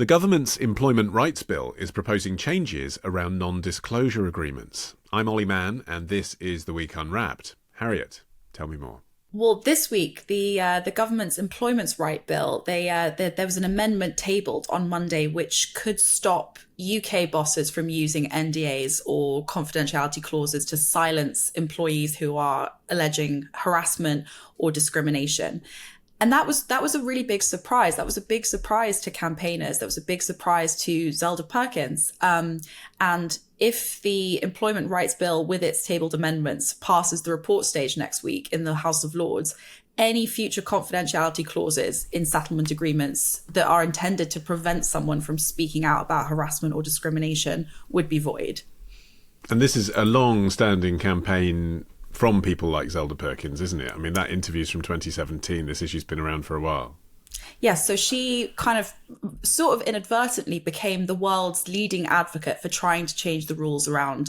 The government's Employment Rights Bill is proposing changes around non-disclosure agreements. I'm Ollie Mann, and this is The Week Unwrapped. Harriet, tell me more. Well, this week, the government's Employment Rights Bill, there was an amendment tabled on Monday which could stop UK bosses from using NDAs or confidentiality clauses to silence employees who are alleging harassment or discrimination. And that was a really big surprise. That was a big surprise to campaigners. That was a big surprise to Zelda Perkins. And if the Employment Rights Bill with its tabled amendments passes the report stage next week in the House of Lords, any future confidentiality clauses in settlement agreements that are intended to prevent someone from speaking out about harassment or discrimination would be void. And this is a long-standing campaign from people like Zelda Perkins, isn't it? I mean, that interview's from 2017. This issue's been around for a while. Yes, so she kind of sort of inadvertently became the world's leading advocate for trying to change the rules around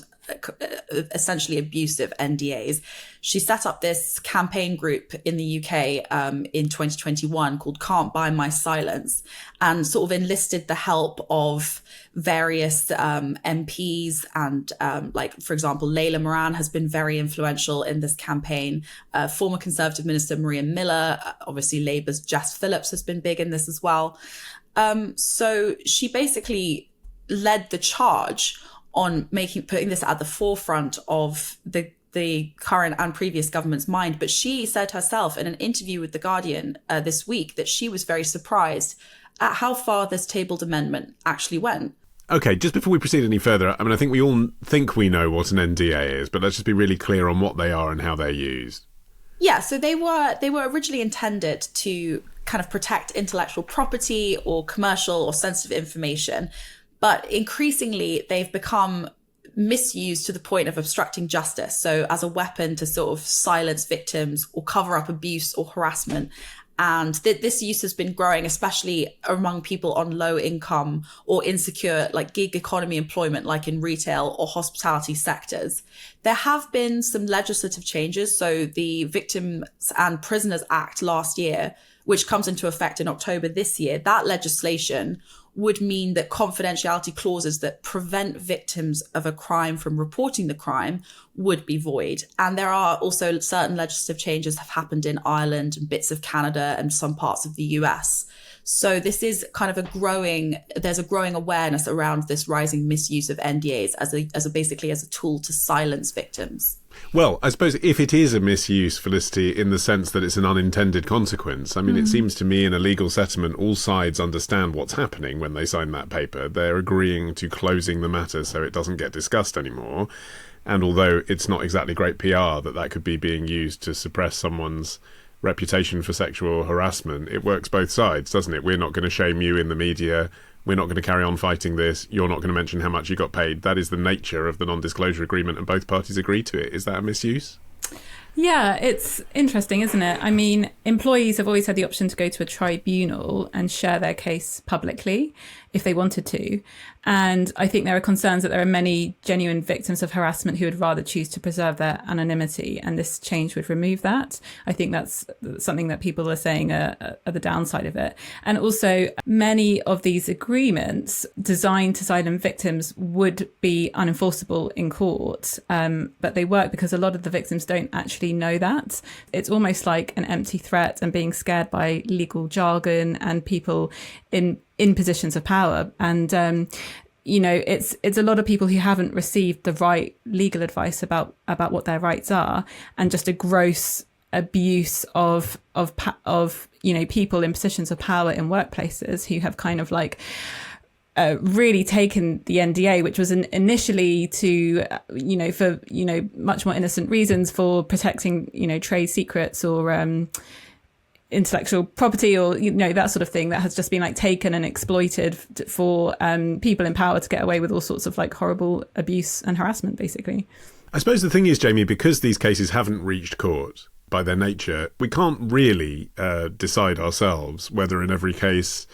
essentially abusive NDAs. She set up this campaign group in the UK in 2021 called Can't Buy My Silence, and sort of enlisted the help of various MPs and like, for example, Layla Moran has been very influential in this campaign. Former Conservative Minister Maria Miller, obviously Labour's Jess Phillips has been big in this as well. So she basically led the charge on putting this at the forefront of the current and previous government's mind. But she said herself in an interview with The Guardian this week that she was very surprised at how far this tabled amendment actually went. Okay, just before we proceed any further, I mean, I think we all think we know what an NDA is, but let's just be really clear on what they are and how they're used. Yeah, so they were originally intended to kind of protect intellectual property or commercial or sensitive information. But increasingly, they've become misused to the point of obstructing justice. So as a weapon to sort of silence victims or cover up abuse or harassment. And this use has been growing, especially among people on low income or insecure, like gig economy employment, like in retail or hospitality sectors. There have been some legislative changes. So the Victims and Prisoners Act last year, which comes into effect in October this year, that legislation would mean that confidentiality clauses that prevent victims of a crime from reporting the crime would be void. And there are also certain legislative changes have happened in Ireland and bits of Canada and some parts of the US. So this is kind of there's a growing awareness around this rising misuse of NDAs basically as a tool to silence victims. Well, I suppose if it is a misuse, Felicity, in the sense that it's an unintended consequence, I mean, It seems to me in a legal settlement, all sides understand what's happening when they sign that paper. They're agreeing to closing the matter so it doesn't get discussed anymore. And although it's not exactly great PR that could be being used to suppress someone's reputation for sexual harassment, it works both sides, doesn't it? We're not going to shame you in the media. We're not going to carry on fighting this. You're not going to mention how much you got paid. That is the nature of the non-disclosure agreement, and both parties agree to it. Is that a misuse? Yeah, it's interesting, isn't it? I mean, employees have always had the option to go to a tribunal and share their case publicly if they wanted to. And I think there are concerns that there are many genuine victims of harassment who would rather choose to preserve their anonymity, and this change would remove that. I think that's something that people are saying are the downside of it. And also, many of these agreements designed to silence victims would be unenforceable in court, but they work because a lot of the victims don't actually know that. It's almost like an empty threat and being scared by legal jargon and people in positions of power. And it's a lot of people who haven't received the right legal advice about what their rights are, and just a gross abuse of people in positions of power in workplaces who have kind of like really taken the NDA, which was initially to for much more innocent reasons, for protecting trade secrets or intellectual property or that sort of thing, that has just been like taken and exploited for people in power to get away with all sorts of like horrible abuse and harassment, basically. I suppose the thing is, Jamie, because these cases haven't reached court by their nature, we can't really decide ourselves whether in every case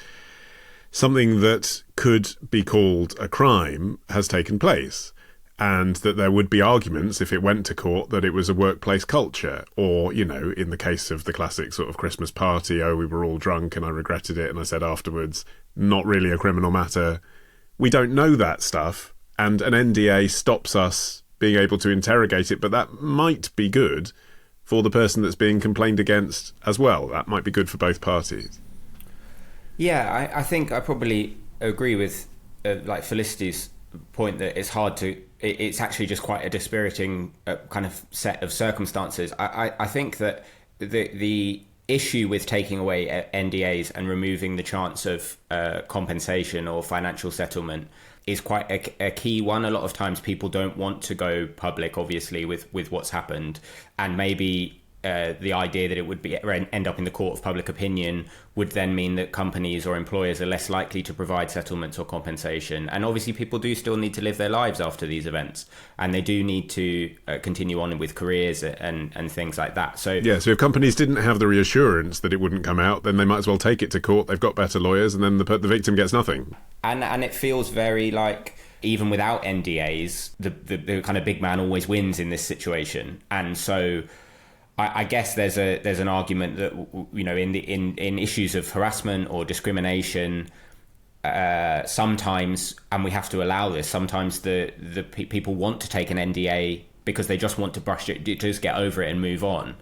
something that could be called a crime has taken place. and that there would be arguments if it went to court that it was a workplace culture, or, you know, in the case of the classic sort of Christmas party, oh, we were all drunk and I regretted it and I said afterwards, not really a criminal matter. We don't know that stuff, and an NDA stops us being able to interrogate it, but that might be good for the person that's being complained against as well. That might be good for both parties. Yeah, I think I probably agree with like Felicity's point that it's hard to, it's actually just quite a dispiriting kind of set of circumstances. I think that the issue with taking away NDAs and removing the chance of compensation or financial settlement is quite a key one. A lot of times people don't want to go public, obviously, with what's happened, and maybe the idea that it would be end up in the court of public opinion would then mean that companies or employers are less likely to provide settlements or compensation. And obviously people do still need to live their lives after these events, and they do need to continue on with careers and things like that. So if companies didn't have the reassurance that it wouldn't come out, then they might as well take it to court. They've got better lawyers, and then the victim gets nothing. And it feels very like, even without NDAs, the kind of big man always wins in this situation. And so I guess there's an argument that, you know, in issues of harassment or discrimination, sometimes, and we have to allow this, sometimes the people want to take an NDA because they just want to brush it, just get over it and move on.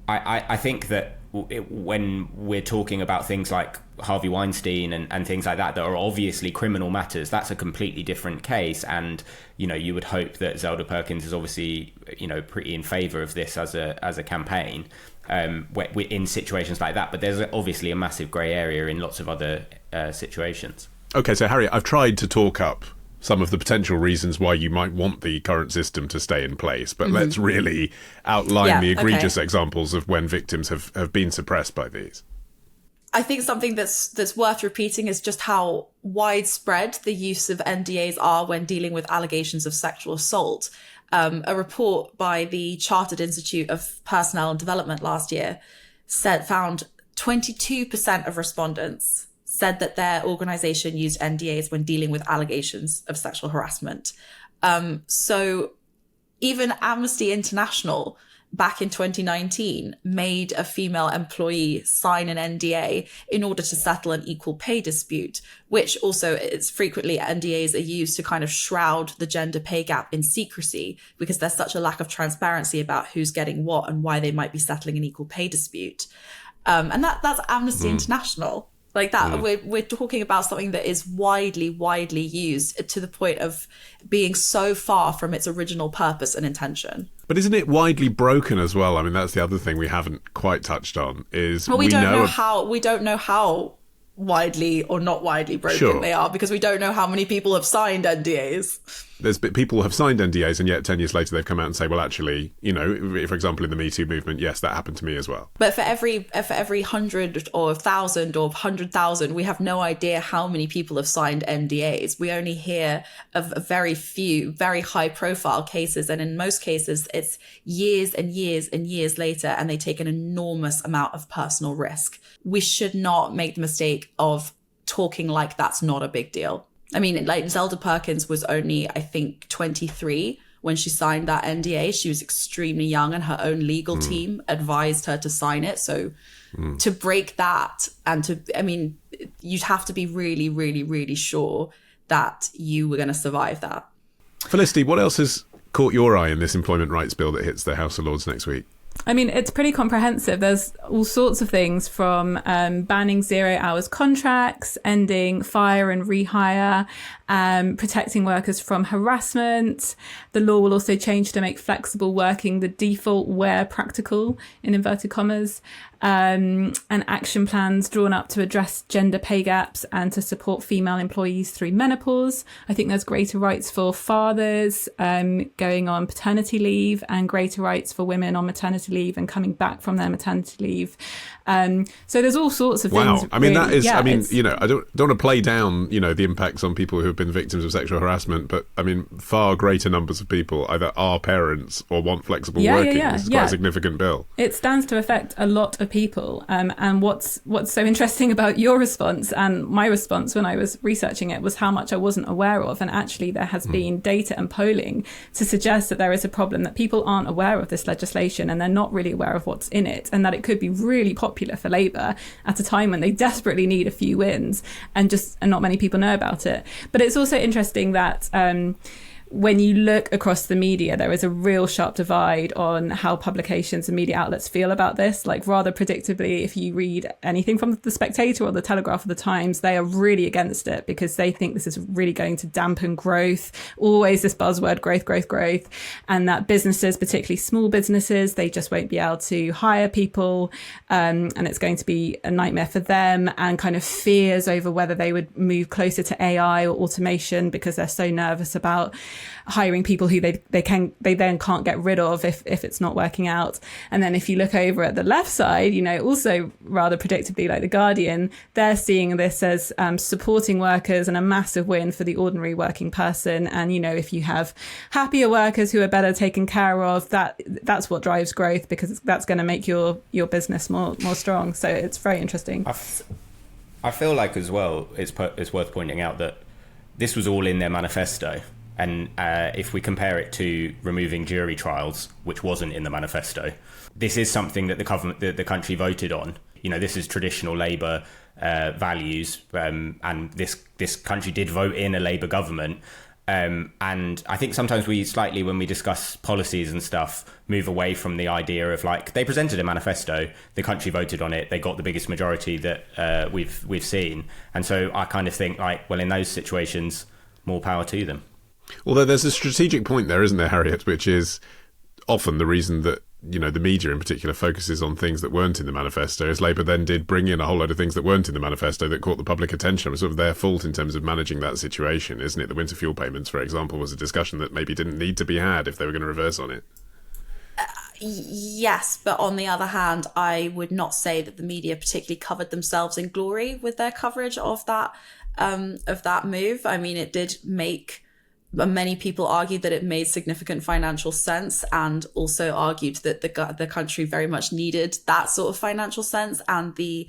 I think that when we're talking about things like Harvey Weinstein and things like that are obviously criminal matters, that's a completely different case. And, you know, you would hope that Zelda Perkins is obviously, you know, pretty in favour of this as a campaign in situations like that. But there's obviously a massive grey area in lots of other situations. Okay, so Harriet, I've tried to talk up some of the potential reasons why you might want the current system to stay in place, but let's really outline the egregious examples of when victims have been suppressed by these. I think something that's worth repeating is just how widespread the use of NDAs are when dealing with allegations of sexual assault. A report by the Chartered Institute of Personnel and Development last year found 22% of respondents said that their organization used NDAs when dealing with allegations of sexual harassment. So even Amnesty International back in 2019 made a female employee sign an NDA in order to settle an equal pay dispute, which also is frequently NDAs are used to kind of shroud the gender pay gap in secrecy because there's such a lack of transparency about who's getting what and why they might be settling an equal pay dispute. And that's Amnesty International. Like that, we're talking about something that is widely used to the point of being so far from its original purpose and intention. But isn't it widely broken as well? I mean, that's the other thing we haven't quite touched on is we don't know how widely or not widely broken they are because we don't know how many people have signed NDAs. People have signed NDAs and yet 10 years later they've come out and say, well, actually, you know, for example, in the Me Too movement, yes, that happened to me as well. But for every 100 or 1,000 or 100,000, we have no idea how many people have signed NDAs. We only hear of very few, very high profile cases. And in most cases, it's years and years and years later, and they take an enormous amount of personal risk. We should not make the mistake of talking like that's not a big deal. I mean, like Zelda Perkins was only, I think, 23 when she signed that NDA. She was extremely young and her own legal team advised her to sign it. So to break that you'd have to be really, really, really sure that you were going to survive that. Felicity, what else has caught your eye in this employment rights bill that hits the House of Lords next week? I mean, it's pretty comprehensive. There's all sorts of things from banning 0 hours contracts, ending fire and rehire, protecting workers from harassment. The law will also change to make flexible working the default where practical, in inverted commas, and action plans drawn up to address gender pay gaps and to support female employees through menopause. I think there's greater rights for fathers going on paternity leave and greater rights for women on maternity maternity leave and coming back from their maternity leave. So there's all sorts of things. Wow. I mean, really, that is, yeah, I mean, you know, I don't want to play down, you know, the impacts on people who have been victims of sexual harassment, but I mean, far greater numbers of people either are parents or want flexible working. This is quite a significant bill. It stands to affect a lot of people. And what's so interesting about your response and my response when I was researching it was how much I wasn't aware of. And actually there has been data and polling to suggest that there is a problem, that people aren't aware of this legislation and they're not really aware of what's in it, and that it could be really popular for Labour at a time when they desperately need a few wins and not many people know about it. But it's also interesting that when you look across the media, there is a real sharp divide on how publications and media outlets feel about this. Like, rather predictably, if you read anything from The Spectator or The Telegraph or The Times, they are really against it because they think this is really going to dampen growth. Always this buzzword, growth, growth, growth. And that businesses, particularly small businesses, they just won't be able to hire people. And it's going to be a nightmare for them, and kind of fears over whether they would move closer to AI or automation because they're so nervous about hiring people who they then can't get rid of if it's not working out. And then if you look over at the left side, you know, also rather predictably, like The Guardian, they're seeing this as supporting workers and a massive win for the ordinary working person. And, you know, if you have happier workers who are better taken care of, that's what drives growth, because that's going to make your business more strong. So it's very interesting. I feel like as well, it's worth pointing out that this was all in their manifesto. And if we compare it to removing jury trials, which wasn't in the manifesto, this is something that the country voted on. You know, this is traditional Labour values, and this country did vote in a Labour government. And I think sometimes we slightly, when we discuss policies and stuff, move away from the idea of, like, they presented a manifesto, the country voted on it, they got the biggest majority that we've seen. And so I kind of think, like, well, in those situations, more power to them. Although there's a strategic point there, isn't there, Harriet, which is often the reason that, you know, the media in particular focuses on things that weren't in the manifesto, is Labour then did bring in a whole load of things that weren't in the manifesto that caught the public attention. It was sort of their fault in terms of managing that situation, isn't it? The winter fuel payments, for example, was a discussion that maybe didn't need to be had if they were going to reverse on it. Yes, but on the other hand, I would not say that the media particularly covered themselves in glory with their coverage of that move. I mean, it did make... Many people argued that it made significant financial sense, and also argued that the country very much needed that sort of financial sense, and the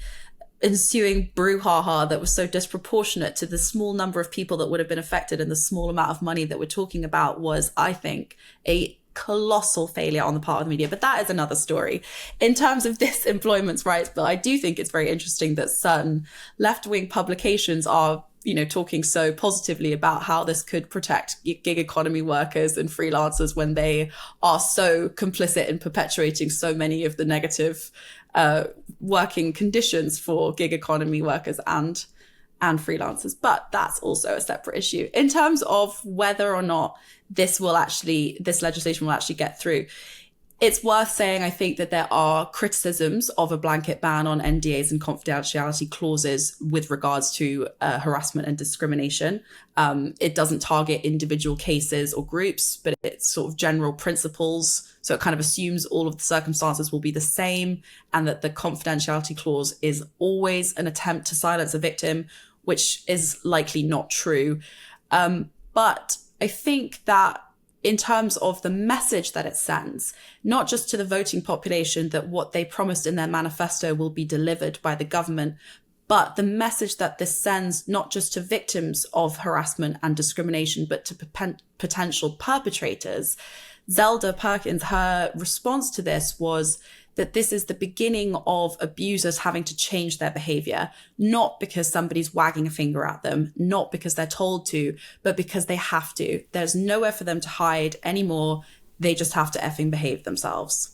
ensuing brouhaha that was so disproportionate to the small number of people that would have been affected and the small amount of money that we're talking about was, I think, a colossal failure on the part of the media. But that is another story. In terms of this employment rights bill, I do think it's very interesting that certain left-wing publications are, you know, talking so positively about how this could protect gig economy workers and freelancers when they are so complicit in perpetuating so many of the negative working conditions for gig economy workers and freelancers. But that's also a separate issue. In terms of whether or not this legislation will actually get through, it's worth saying, I think, that there are criticisms of a blanket ban on NDAs and confidentiality clauses with regards to harassment and discrimination. It doesn't target individual cases or groups, but it's sort of general principles. So it kind of assumes all of the circumstances will be the same, and that the confidentiality clause is always an attempt to silence a victim, which is likely not true. But I think that in terms of the message that it sends, not just to the voting population that what they promised in their manifesto will be delivered by the government, but the message that this sends not just to victims of harassment and discrimination, but to potential perpetrators. Zelda Perkins, her response to this was that this is the beginning of abusers having to change their behavior, not because somebody's wagging a finger at them, not because they're told to, but because they have to. There's nowhere for them to hide anymore. They just have to effing behave themselves.